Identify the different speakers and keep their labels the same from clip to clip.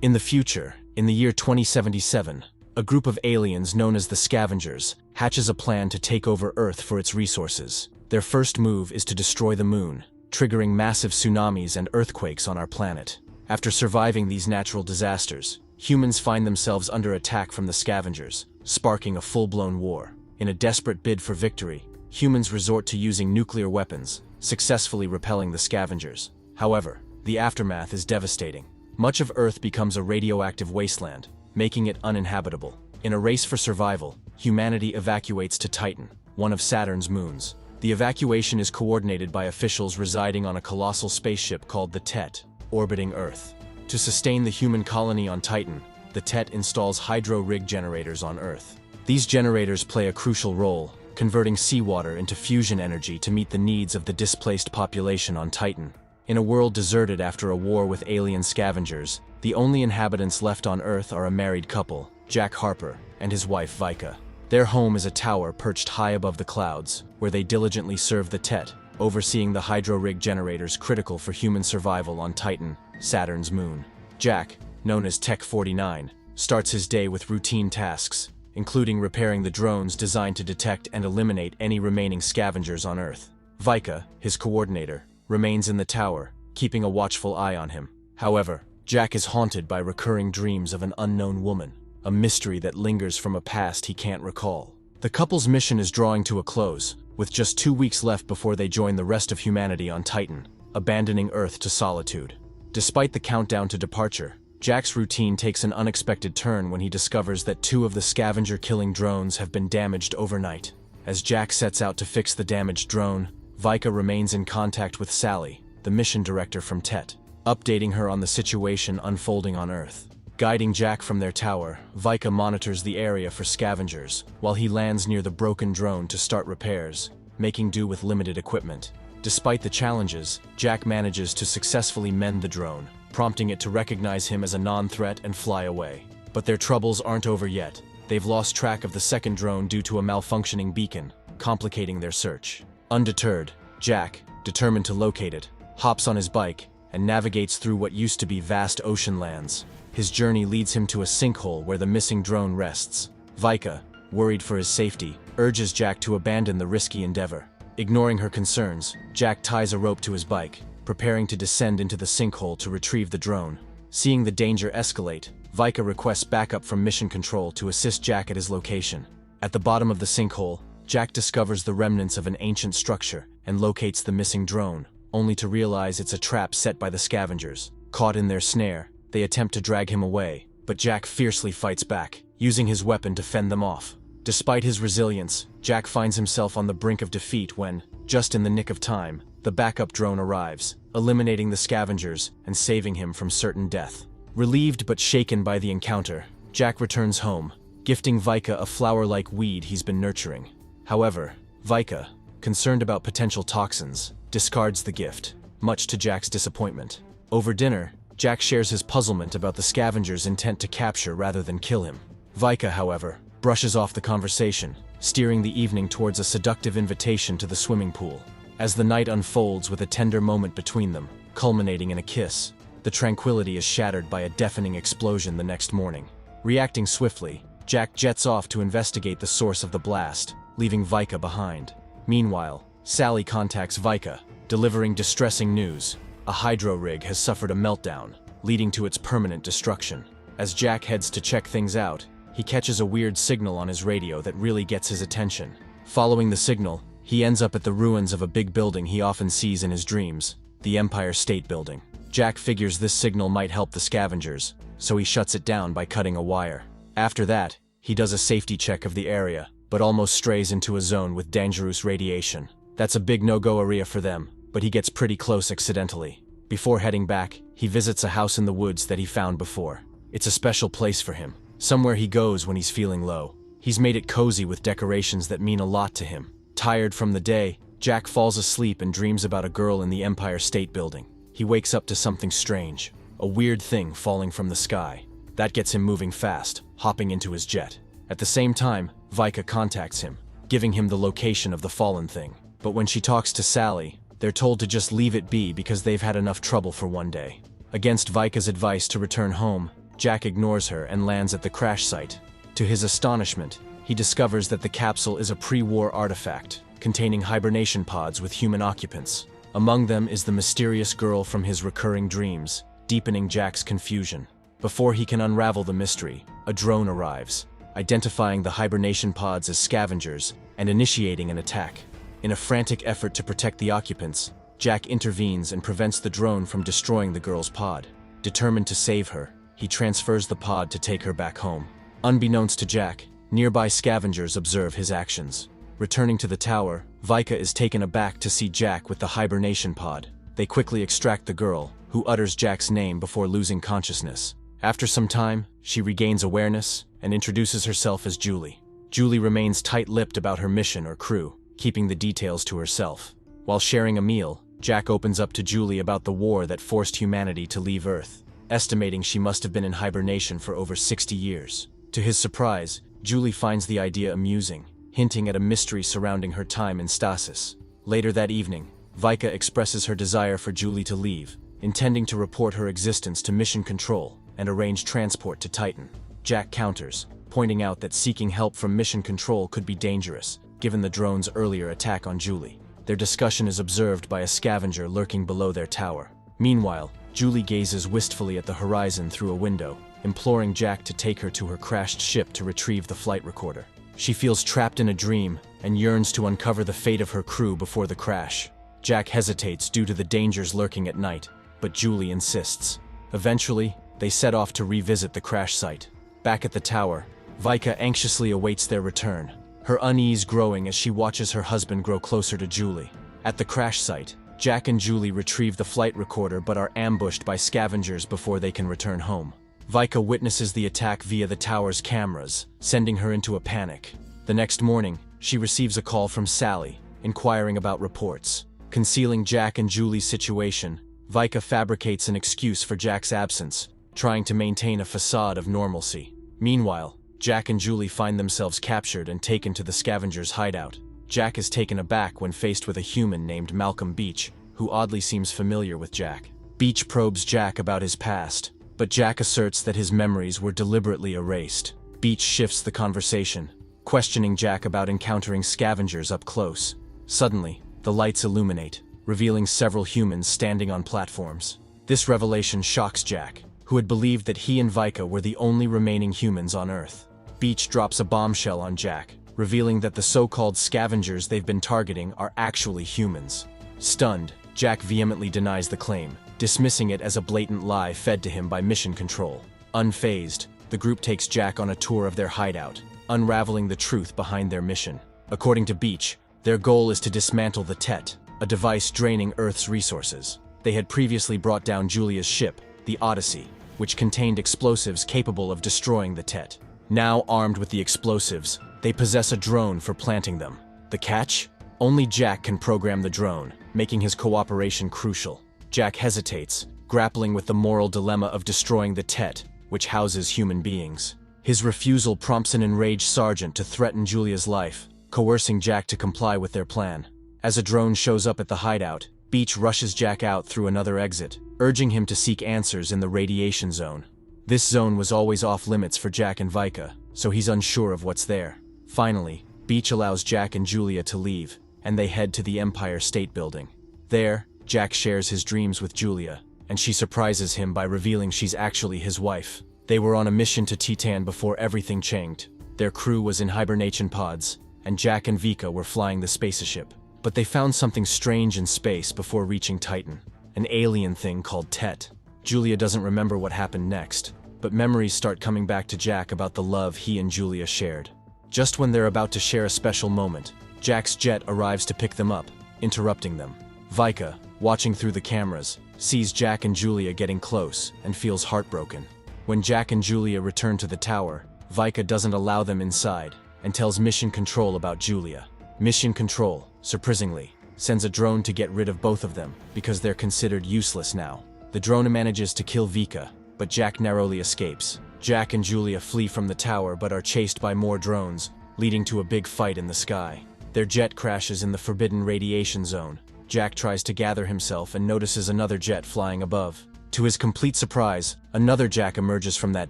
Speaker 1: In the future, in the year 2077, a group of aliens known as the Scavengers hatches a plan to take over Earth for its resources. Their first move is to destroy the moon, triggering massive tsunamis and earthquakes on our planet. After surviving these natural disasters, humans find themselves under attack from the Scavengers, sparking a full-blown war. In a desperate bid for victory, humans resort to using nuclear weapons, successfully repelling the Scavengers. However, the aftermath is devastating. Much of Earth becomes a radioactive wasteland, making it uninhabitable. In a race for survival, humanity evacuates to Titan, one of Saturn's moons. The evacuation is coordinated by officials residing on a colossal spaceship called the Tet, orbiting Earth. To sustain the human colony on Titan, the Tet installs hydro-rig generators on Earth. These generators play a crucial role, converting seawater into fusion energy to meet the needs of the displaced population on Titan. In a world deserted after a war with alien scavengers, the only inhabitants left on Earth are a married couple, Jack Harper and his wife Vika. Their home is a tower perched high above the clouds, where they diligently serve the Tet, overseeing the hydro-rig generators critical for human survival on Titan, Saturn's moon. Jack, known as Tech 49, starts his day with routine tasks, including repairing the drones designed to detect and eliminate any remaining scavengers on Earth. Vika, his coordinator, remains in the tower, keeping a watchful eye on him. However, Jack is haunted by recurring dreams of an unknown woman, a mystery that lingers from a past he can't recall. The couple's mission is drawing to a close, with just 2 weeks left before they join the rest of humanity on Titan, abandoning Earth to solitude. Despite the countdown to departure, Jack's routine takes an unexpected turn when he discovers that 2 of the scavenger-killing drones have been damaged overnight. As Jack sets out to fix the damaged drone, Vika remains in contact with Sally, the mission director from Tet, updating her on the situation unfolding on Earth. Guiding Jack from their tower, Vika monitors the area for scavengers, while he lands near the broken drone to start repairs, making do with limited equipment. Despite the challenges, Jack manages to successfully mend the drone, prompting it to recognize him as a non-threat and fly away. But their troubles aren't over yet. They've lost track of the second drone due to a malfunctioning beacon, complicating their search. Undeterred, Jack, determined to locate it, hops on his bike and navigates through what used to be vast ocean lands. His journey leads him to a sinkhole where the missing drone rests. Vika, worried for his safety, urges Jack to abandon the risky endeavor. Ignoring her concerns, Jack ties a rope to his bike, preparing to descend into the sinkhole to retrieve the drone. Seeing the danger escalate, Vika requests backup from Mission Control to assist Jack at his location. At the bottom of the sinkhole, Jack discovers the remnants of an ancient structure and locates the missing drone, only to realize it's a trap set by the scavengers. Caught in their snare, they attempt to drag him away, but Jack fiercely fights back, using his weapon to fend them off. Despite his resilience, Jack finds himself on the brink of defeat when, just in the nick of time, the backup drone arrives, eliminating the scavengers and saving him from certain death. Relieved but shaken by the encounter, Jack returns home, gifting Vika a flower-like weed he's been nurturing. However, Vika, concerned about potential toxins, discards the gift, much to Jack's disappointment. Over dinner, Jack shares his puzzlement about the scavengers' intent to capture rather than kill him. Vika, however, brushes off the conversation, steering the evening towards a seductive invitation to the swimming pool. As the night unfolds with a tender moment between them, culminating in a kiss, the tranquility is shattered by a deafening explosion the next morning. Reacting swiftly, Jack jets off to investigate the source of the blast, leaving Vika behind. Meanwhile, Sally contacts Vika, delivering distressing news. A hydro rig has suffered a meltdown, leading to its permanent destruction. As Jack heads to check things out, he catches a weird signal on his radio that really gets his attention. Following the signal, he ends up at the ruins of a big building he often sees in his dreams, the Empire State Building. Jack figures this signal might help the scavengers, so he shuts it down by cutting a wire. After that, he does a safety check of the area, but almost strays into a zone with dangerous radiation. That's a big no-go area for them, but he gets pretty close accidentally. Before heading back, he visits a house in the woods that he found before. It's a special place for him, somewhere he goes when he's feeling low. He's made it cozy with decorations that mean a lot to him. Tired from the day, Jack falls asleep and dreams about a girl in the Empire State Building. He wakes up to something strange, a weird thing falling from the sky. That gets him moving fast, hopping into his jet. At the same time, Vika contacts him, giving him the location of the fallen thing. But when she talks to Sally, they're told to just leave it be because they've had enough trouble for one day. Against Vika's advice to return home, Jack ignores her and lands at the crash site. To his astonishment, he discovers that the capsule is a pre-war artifact, containing hibernation pods with human occupants. Among them is the mysterious girl from his recurring dreams, deepening Jack's confusion. Before he can unravel the mystery, a drone arrives, identifying the hibernation pods as scavengers and initiating an attack. In a frantic effort to protect the occupants, Jack intervenes and prevents the drone from destroying the girl's pod. Determined to save her, he transfers the pod to take her back home. Unbeknownst to Jack, nearby scavengers observe his actions. Returning to the tower, Vika is taken aback to see Jack with the hibernation pod. They quickly extract the girl, who utters Jack's name before losing consciousness. After some time, she regains awareness and introduces herself as Julie. Julie remains tight-lipped about her mission or crew, keeping the details to herself. While sharing a meal, Jack opens up to Julie about the war that forced humanity to leave Earth, estimating she must have been in hibernation for over 60 years. To his surprise, Julie finds the idea amusing, hinting at a mystery surrounding her time in stasis. Later that evening, Vika expresses her desire for Julie to leave, intending to report her existence to Mission Control and arrange transport to Titan. Jack counters, pointing out that seeking help from Mission Control could be dangerous, given the drone's earlier attack on Julie. Their discussion is observed by a scavenger lurking below their tower. Meanwhile, Julie gazes wistfully at the horizon through a window, imploring Jack to take her to her crashed ship to retrieve the flight recorder. She feels trapped in a dream and yearns to uncover the fate of her crew before the crash. Jack hesitates due to the dangers lurking at night, but Julie insists. Eventually, they set off to revisit the crash site. Back at the tower, Vika anxiously awaits their return, her unease growing as she watches her husband grow closer to Julie. At the crash site, Jack and Julie retrieve the flight recorder but are ambushed by scavengers before they can return home. Vika witnesses the attack via the tower's cameras, sending her into a panic. The next morning, she receives a call from Sally, inquiring about reports. Concealing Jack and Julie's situation, Vika fabricates an excuse for Jack's absence, trying to maintain a facade of normalcy. Meanwhile, Jack and Julie find themselves captured and taken to the scavengers' hideout. Jack is taken aback when faced with a human named Malcolm Beach, who oddly seems familiar with Jack. Beach probes Jack about his past, but Jack asserts that his memories were deliberately erased. Beach shifts the conversation, questioning Jack about encountering scavengers up close. Suddenly, the lights illuminate, revealing several humans standing on platforms. This revelation shocks Jack, who had believed that he and Vika were the only remaining humans on Earth. Beach drops a bombshell on Jack, revealing that the so-called scavengers they've been targeting are actually humans. Stunned, Jack vehemently denies the claim, dismissing it as a blatant lie fed to him by Mission Control. Unfazed, the group takes Jack on a tour of their hideout, unraveling the truth behind their mission. According to Beach, their goal is to dismantle the Tet, a device draining Earth's resources. They had previously brought down Julia's ship, the Odyssey, which contained explosives capable of destroying the Tet. Now armed with the explosives, they possess a drone for planting them. The catch? Only Jack can program the drone, making his cooperation crucial. Jack hesitates, grappling with the moral dilemma of destroying the Tet, which houses human beings. His refusal prompts an enraged sergeant to threaten Julia's life, coercing Jack to comply with their plan. As a drone shows up at the hideout, Beach rushes Jack out through another exit, urging him to seek answers in the radiation zone. This zone was always off-limits for Jack and Vika, so he's unsure of what's there. Finally, Beach allows Jack and Julia to leave, and they head to the Empire State Building. There, Jack shares his dreams with Julia, and she surprises him by revealing she's actually his wife. They were on a mission to Titan before everything changed. Their crew was in hibernation pods, and Jack and Vika were flying the spaceship. But they found something strange in space before reaching Titan, an alien thing called Tet. Julia doesn't remember what happened next, but memories start coming back to Jack about the love he and Julia shared. Just when they're about to share a special moment, Jack's jet arrives to pick them up, interrupting them. Vika, watching through the cameras, sees Jack and Julia getting close and feels heartbroken. When Jack and Julia return to the tower, Vika doesn't allow them inside and tells Mission Control about Julia. Mission Control, surprisingly, sends a drone to get rid of both of them because they're considered useless now. The drone manages to kill Vika, but Jack narrowly escapes. Jack and Julia flee from the tower but are chased by more drones, leading to a big fight in the sky. Their jet crashes in the forbidden radiation zone. Jack tries to gather himself and notices another jet flying above. To his complete surprise, another Jack emerges from that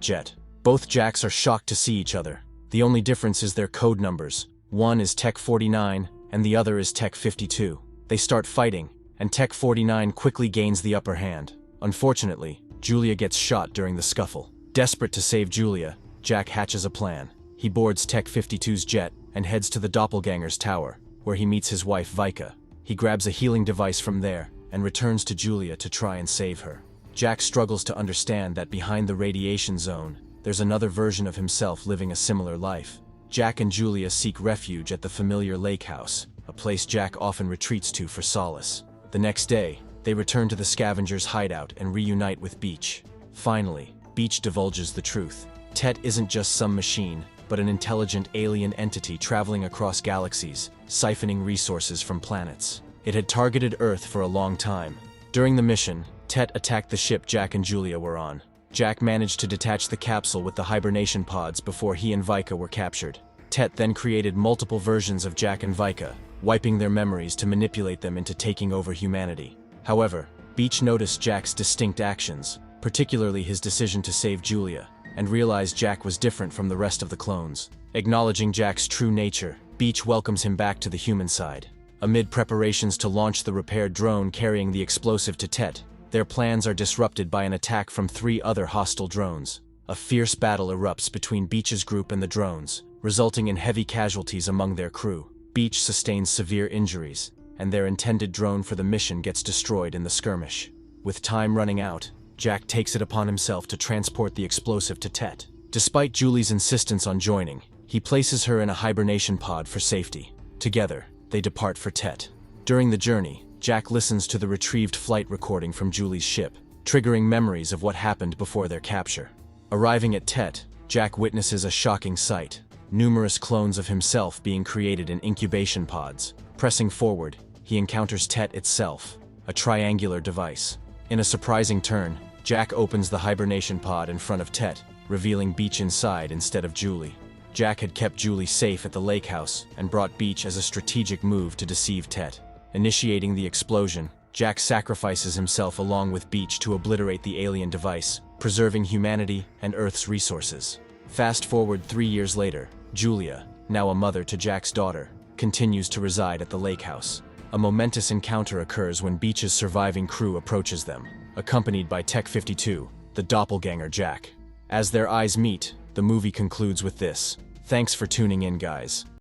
Speaker 1: jet. Both Jacks are shocked to see each other. The only difference is their code numbers. One is Tech 49, and the other is Tech 52. They start fighting, and Tech 49 quickly gains the upper hand. Unfortunately, Julia gets shot during the scuffle. Desperate to save Julia, Jack hatches a plan. He boards Tech 52's jet and heads to the doppelganger's tower, where he meets his wife Vika. He grabs a healing device from there and returns to Julia to try and save her. Jack struggles to understand that behind the radiation zone, there's another version of himself living a similar life. Jack and Julia seek refuge at the familiar lake house, a place Jack often retreats to for solace. The next day, they return to the Scavenger's hideout and reunite with Beach. Finally, Beach divulges the truth. Tet isn't just some machine, but an intelligent alien entity traveling across galaxies, siphoning resources from planets. It had targeted Earth for a long time. During the mission, Tet attacked the ship Jack and Julia were on. Jack managed to detach the capsule with the hibernation pods before he and Vika were captured. Tet then created multiple versions of Jack and Vika, wiping their memories to manipulate them into taking over humanity. However, Beach noticed Jack's distinct actions, particularly his decision to save Julia, and realized Jack was different from the rest of the clones. Acknowledging Jack's true nature, Beach welcomes him back to the human side. Amid preparations to launch the repaired drone carrying the explosive to Tet, their plans are disrupted by an attack from 3 other hostile drones. A fierce battle erupts between Beach's group and the drones, resulting in heavy casualties among their crew. Beach sustains severe injuries, and their intended drone for the mission gets destroyed in the skirmish. With time running out, Jack takes it upon himself to transport the explosive to Tet. Despite Julie's insistence on joining, he places her in a hibernation pod for safety. Together, they depart for Tet. During the journey, Jack listens to the retrieved flight recording from Julie's ship, triggering memories of what happened before their capture. Arriving at Tet, Jack witnesses a shocking sight: numerous clones of himself being created in incubation pods. Pressing forward, he encounters Tet itself, a triangular device. In a surprising turn, Jack opens the hibernation pod in front of Tet, revealing Beach inside instead of Julie. Jack had kept Julie safe at the lake house and brought Beach as a strategic move to deceive Tet. Initiating the explosion, Jack sacrifices himself along with Beach to obliterate the alien device, preserving humanity and Earth's resources. Fast forward 3 years later, Julia, now a mother to Jack's daughter, continues to reside at the lake house. A momentous encounter occurs when Beach's surviving crew approaches them, accompanied by Tech 52, the doppelganger Jack. As their eyes meet, the movie concludes with this: "Thanks for tuning in, guys.